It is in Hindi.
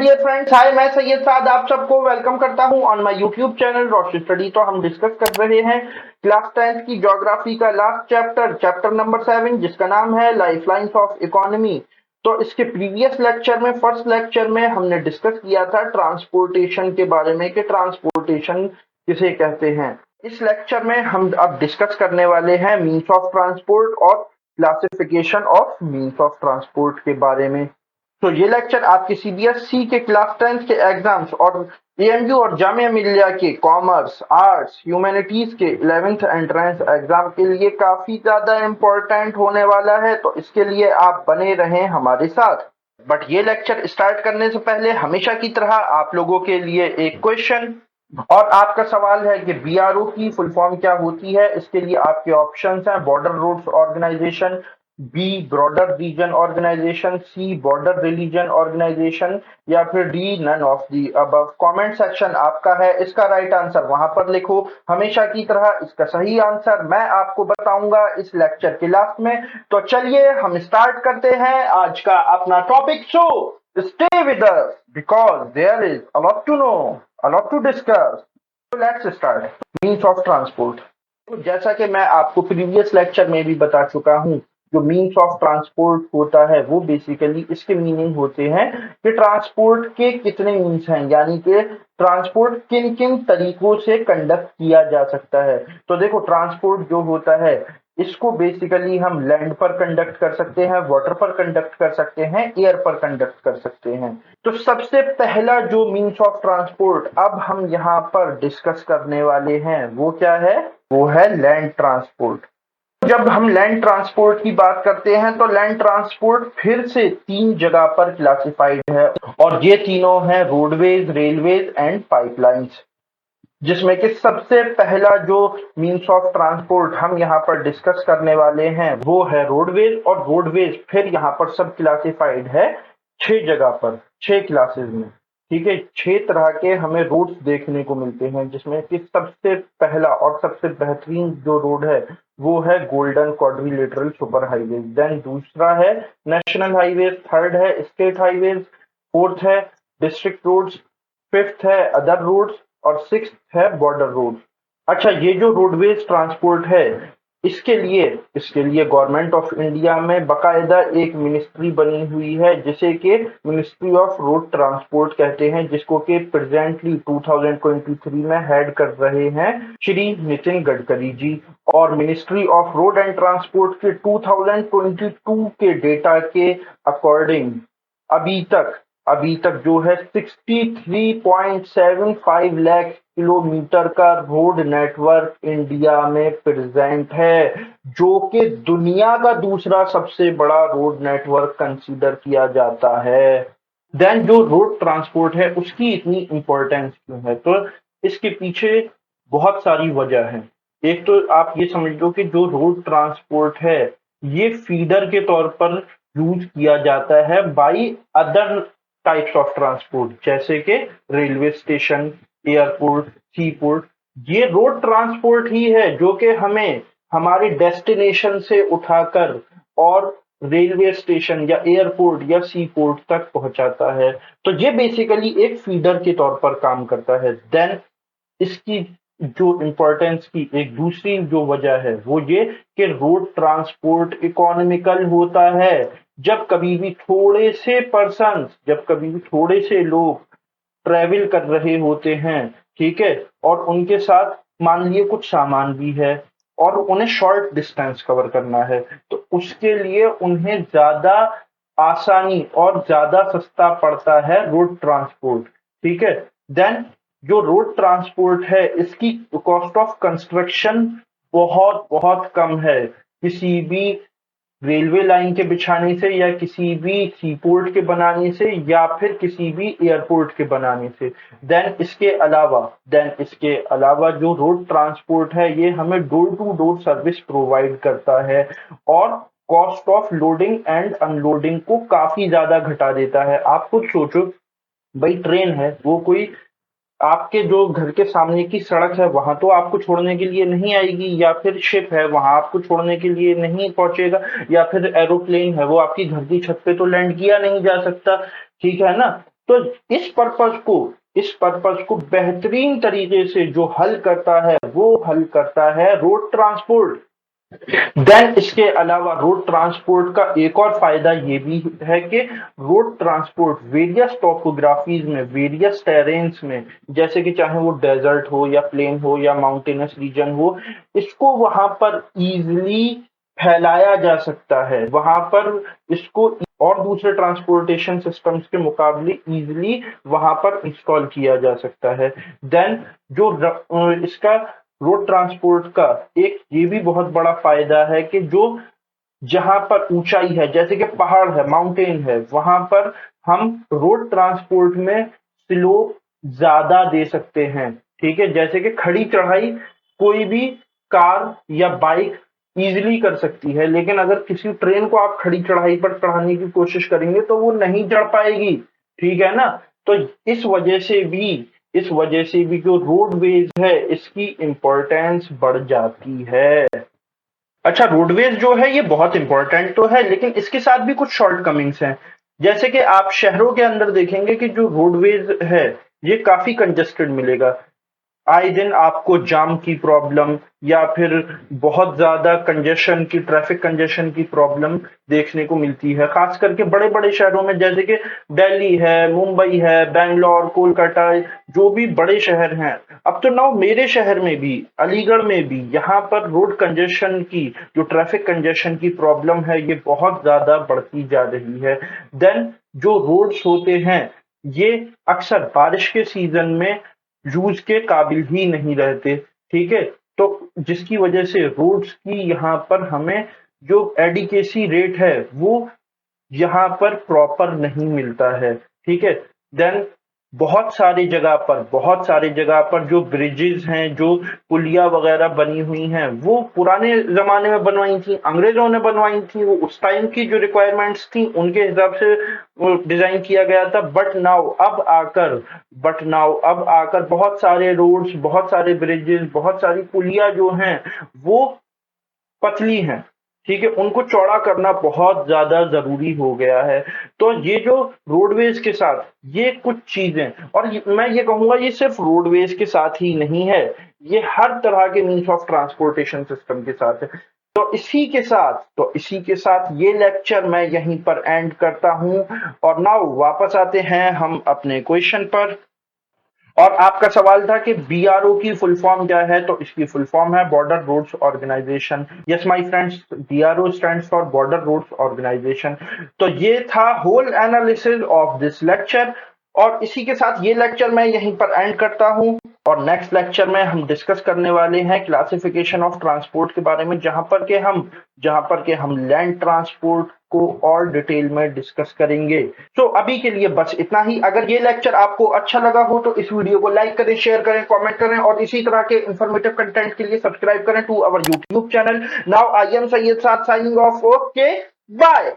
डियर फ्रेंड्स, हाय, मैं सैयद साद आप सबको वेलकम करता हूं on my YouTube channel Roshni study. तो हम डिस्कस कर रहे हैं क्लास 10th की ज्योग्राफी का लास्ट चैप्टर नंबर 7, जिसका नाम है लाइफलाइंस ऑफ इकोनॉमी। तो इसके प्रीवियस लेक्चर में, फर्स्ट लेक्चर में हमने डिस्कस किया था ट्रांसपोर्टेशन के बारे में कि ट्रांसपोर्टेशन किसे कहते हैं। इस लेक्चर में हम अब डिस्कस करने वाले हैं मीन्स ऑफ ट्रांसपोर्ट और classification of means of transport के बारे में। तो ये लेक्चर आपके सीबीएसई के क्लास 10th के एग्जाम्स और एएमयू और जामिया मिलिया के कॉमर्स, आर्ट्स, ह्यूमैनिटीज के 11th एंट्रेंस एग्जाम के लिए काफी ज्यादा इम्पोर्टेंट होने वाला है। तो इसके लिए आप बने रहें हमारे साथ। बट ये लेक्चर स्टार्ट करने से पहले हमेशा की तरह आप लोगों के लिए एक क्वेश्चन, और आपका सवाल है कि बीआरओ की फुल फॉर्म क्या होती है। इसके लिए आपके ऑप्शंस हैं border roads organisation, B broader region organisation, C border religion organisation, या फिर D none of the above. Comment section आपका है, इसका राइट आंसर वहां पर लिखो। हमेशा की तरह इसका सही आंसर मैं आपको बताऊंगा इस लेक्चर के लास्ट में। तो चलिए हम स्टार्ट करते हैं आज का अपना topic. So stay with us because there is a lot to know, a lot to discuss. So let's start. Means of transport. तो जैसा कि मैं आपको प्रीवियस लेक्चर में भी बता चुका हूं, जो मीन्स ऑफ ट्रांसपोर्ट होता है वो बेसिकली इसके मीनिंग होते हैं कि ट्रांसपोर्ट के कितने मीन्स हैं, यानी कि ट्रांसपोर्ट किन किन तरीकों से कंडक्ट किया जा सकता है। तो देखो, ट्रांसपोर्ट जो होता है इसको बेसिकली हम लैंड पर कंडक्ट कर सकते हैं, वाटर पर कंडक्ट कर सकते हैं, एयर पर कंडक्ट कर सकते हैं। तो सबसे पहला जो मीन्स ऑफ ट्रांसपोर्ट अब हम यहाँ पर डिस्कस करने वाले हैं वो क्या है? वो है लैंड ट्रांसपोर्ट। जब हम लैंड ट्रांसपोर्ट की बात करते हैं तो लैंड ट्रांसपोर्ट फिर से 3 जगह पर क्लासिफाइड है, और ये तीनों हैं रोडवेज, रेलवेज एंड पाइपलाइंस। जिसमें कि सबसे पहला जो मीन्स ऑफ ट्रांसपोर्ट हम यहाँ पर डिस्कस करने वाले हैं वो है रोडवेज। और रोडवेज फिर यहाँ पर सब क्लासिफाइड है 6 जगह पर, 6 क्लासेस में। ठीक है, 6 तरह के हमें रोड्स देखने को मिलते हैं, जिसमें कि सबसे पहला और सबसे बेहतरीन जो रोड है वो है golden quadrilateral super highway. Then दूसरा है नेशनल हाईवे, थर्ड है स्टेट हाईवे, फोर्थ है डिस्ट्रिक्ट रोड्स, फिफ्थ है अदर रोड्स, और सिक्स्थ है बॉर्डर रोड। अच्छा, ये जो रोडवेज ट्रांसपोर्ट है इसके लिए गवर्नमेंट ऑफ इंडिया में बकायदा एक मिनिस्ट्री बनी हुई है, जिसे कि मिनिस्ट्री ऑफ रोड ट्रांसपोर्ट कहते हैं, जिसको कि प्रेजेंटली 2023 में हेड कर रहे हैं श्री नितिन गडकरी जी। और ministry of road and transport के 2022 के डेटा के अकॉर्डिंग अभी तक जो है 63.75 लाख किलोमीटर का रोड नेटवर्क इंडिया में प्रेजेंट है, जो कि दुनिया का दूसरा सबसे बड़ा रोड नेटवर्क कंसीडर किया जाता है। देन जो रोड ट्रांसपोर्ट है उसकी इतनी इंपॉर्टेंस क्यों है? तो इसके पीछे बहुत सारी वजह है। एक तो आप ये समझ लो कि जो रोड ट्रांसपोर्ट है ये फीडर के तौर पर यूज किया जाता है by other types of transport, जैसे कि रेलवे स्टेशन, एयरपोर्ट, सी पोर्ट। ये रोड ट्रांसपोर्ट ही है जो कि हमें हमारे डेस्टिनेशन से उठाकर और रेलवे स्टेशन या एयरपोर्ट या सी पोर्ट तक पहुंचाता है। तो ये बेसिकली एक फीडर के तौर पर काम करता है। देन इसकी जो इम्पोर्टेंस की एक दूसरी जो वजह है वो ये कि रोड ट्रांसपोर्ट इकोनॉमिकल होता है। जब कभी भी थोड़े से लोग ट्रेवल कर रहे होते हैं, ठीक है, और उनके साथ मान लिए कुछ सामान भी है और उन्हें शॉर्ट डिस्टेंस कवर करना है, तो उसके लिए उन्हें ज्यादा आसानी और ज्यादा सस्ता पड़ता है रोड ट्रांसपोर्ट। ठीक है, देन जो रोड ट्रांसपोर्ट है इसकी कॉस्ट ऑफ कंस्ट्रक्शन बहुत बहुत कम है, किसी भी रेलवे लाइन के बिछाने से या किसी भी सी पोर्ट के बनाने से या फिर किसी भी एयरपोर्ट के बनाने से। देन इसके अलावा जो रोड ट्रांसपोर्ट है ये हमें door to door service provide करता है, और cost of loading and unloading को काफी ज्यादा घटा देता है। आप खुद सोचो भाई, ट्रेन है वो कोई आपके जो घर के सामने की सड़क है वहां तो आपको छोड़ने के लिए नहीं आएगी, या फिर शिप है वहां आपको छोड़ने के लिए नहीं पहुंचेगा, या फिर एरोप्लेन है वो आपकी घर की छत पे तो लैंड किया नहीं जा सकता। ठीक है ना? तो इस पर्पस को बेहतरीन तरीके से जो हल करता है वो हल करता है रोड ट्रांसपोर्ट। देन इसके अलावा रोड ट्रांसपोर्ट का एक और फायदा ये भी है कि रोड ट्रांसपोर्ट वेरियस टोपोग्राफीज में, वेरियस टेरेन्स में, जैसे कि चाहे वो डेजर्ट हो या प्लेन हो या माउंटेनस रीजन हो, इसको वहां पर इजिली फैलाया जा सकता है। वहां पर इसको और दूसरे ट्रांसपोर्टेशन सिस्टम्स के मुकाबले इजिली वहां पर इंस्टॉल किया जा सकता है। देन जो इसका रोड ट्रांसपोर्ट का एक ये भी बहुत बड़ा फायदा है कि जो जहां पर ऊंचाई है, जैसे कि पहाड़ है, माउंटेन है, वहां पर हम रोड ट्रांसपोर्ट में स्लोप ज्यादा दे सकते हैं। ठीक है, जैसे कि खड़ी चढ़ाई कोई भी कार या बाइक इजिली कर सकती है, लेकिन अगर किसी ट्रेन को आप खड़ी चढ़ाई पर चढ़ाने की कोशिश करेंगे तो वो नहीं चढ़ पाएगी। ठीक है ना? तो इस वजह से भी इस वजह से भी जो रोडवेज है इसकी इंपॉर्टेंस बढ़ जाती है। अच्छा, रोडवेज जो है ये बहुत इंपॉर्टेंट तो है, लेकिन इसके साथ भी कुछ शॉर्टकमिंग्स हैं। जैसे कि आप शहरों के अंदर देखेंगे कि जो रोडवेज है ये काफी कंजेस्टेड मिलेगा। आए दिन आपको जाम की प्रॉब्लम या फिर बहुत ज्यादा कंजेशन की, ट्रैफिक कंजेशन की प्रॉब्लम देखने को मिलती है, खास करके बड़े बड़े शहरों में, जैसे कि दिल्ली है, मुंबई है, बैंगलोर, कोलकाता, जो भी बड़े शहर हैं। अब तो नाउ मेरे शहर में भी, अलीगढ़ में भी, यहाँ पर रोड कंजेशन की, जो ट्रैफिक कंजेशन की प्रॉब्लम है ये बहुत ज्यादा बढ़ती जा रही है। देन जो रोड्स होते हैं ये अक्सर बारिश के सीजन में यूज के काबिल ही नहीं रहते। ठीक है, तो जिसकी वजह से रोड्स की यहाँ पर हमें जो एडिकेसी रेट है वो यहाँ पर प्रॉपर नहीं मिलता है। ठीक है, देन बहुत सारी जगह पर जो ब्रिजेस हैं, जो पुलिया वगैरह बनी हुई हैं, वो पुराने जमाने में बनवाई थी, अंग्रेजों ने बनवाई थी, वो उस टाइम की जो रिक्वायरमेंट्स थी उनके हिसाब से वो डिजाइन किया गया था। बट नाउ अब आकर बहुत सारे रोड्स, बहुत सारे ब्रिजेस, बहुत सारी पुलिया जो हैं वो पतली हैं। ठीक है, उनको चौड़ा करना बहुत ज्यादा जरूरी हो गया है। तो ये जो रोडवेज के साथ ये कुछ चीजें, और मैं ये कहूंगा ये सिर्फ रोडवेज के साथ ही नहीं है, ये हर तरह के मीन्स ऑफ ट्रांसपोर्टेशन सिस्टम के साथ है। तो इसी के साथ ये लेक्चर मैं यहीं पर एंड करता हूं। और नाउ वापस आते हैं हम अपने क्वेश्चन पर। और आपका सवाल था कि बीआरओ की फुल फॉर्म क्या है, तो इसकी फुल फॉर्म है border roads organisation. Yes my friends, BRO stands for border roads organisation. तो ये था whole analysis of this lecture, और इसी के साथ ये लेक्चर मैं यहीं पर एंड करता हूं। और नेक्स्ट लेक्चर में हम डिस्कस करने वाले हैं क्लासिफिकेशन ऑफ ट्रांसपोर्ट के बारे में, जहां पर के हम लैंड ट्रांसपोर्ट को और डिटेल में डिस्कस करेंगे। तो अभी के लिए बस इतना ही। अगर ये लेक्चर आपको अच्छा लगा हो तो इस वीडियो को लाइक करें, शेयर करें, कमेंट करें, और इसी तरह के इंफॉर्मेटिव कंटेंट के लिए सब्सक्राइब करें to our YouTube channel. Now I am Syed Saad signing off. Okay, bye.